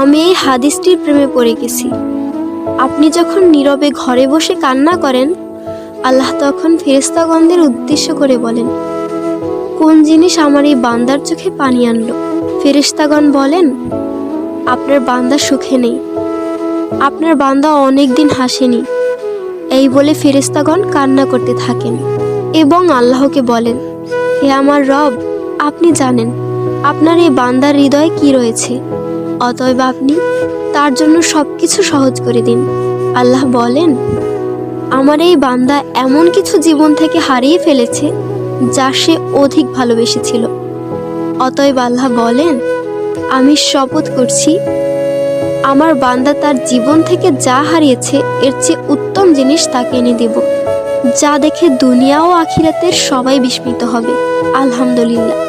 আমি এই হাদিসটির প্রেমে পড়ে গেছি। আপনি যখন নীরবে ঘরে বসে কান্না করেন, আল্লাহ তখন ফেরেশতাগণদের উদ্দেশ্য করে বলেন, কোন জিনিস আমার এই বান্দার চোখে পানি আনলো? ফেরেশতাগণ বলেন, আপনার বান্দা সুখে নেই, আপনার বান্দা অনেক দিন হাসেনি। এই বলে ফেরেশতাগণ কান্না করতে থাকেন এবং আল্লাহকে বলেন, হে আমার রব, আপনি জানেন আপনার এই বান্দার হৃদয়ে কি রয়েছে, অতএব আপনি তার জন্য সবকিছু সহজ করে দিন। আল্লাহ বলেন, আমার এই বান্দা এমন কিছু জীবন থেকে হারিয়ে ফেলেছে যা সে অধিক ভালোবেসেছিল। অতএব আল্লাহ বলেন, আমি শপথ করছি, আমার বান্দা তার জীবন থেকে যা হারিয়েছে এর চেয়ে উত্তম জিনিস তাকে এনে দেব, যা দেখে দুনিয়া ও আখিরাতের সবাই বিস্মিত হবে। আলহামদুলিল্লাহ।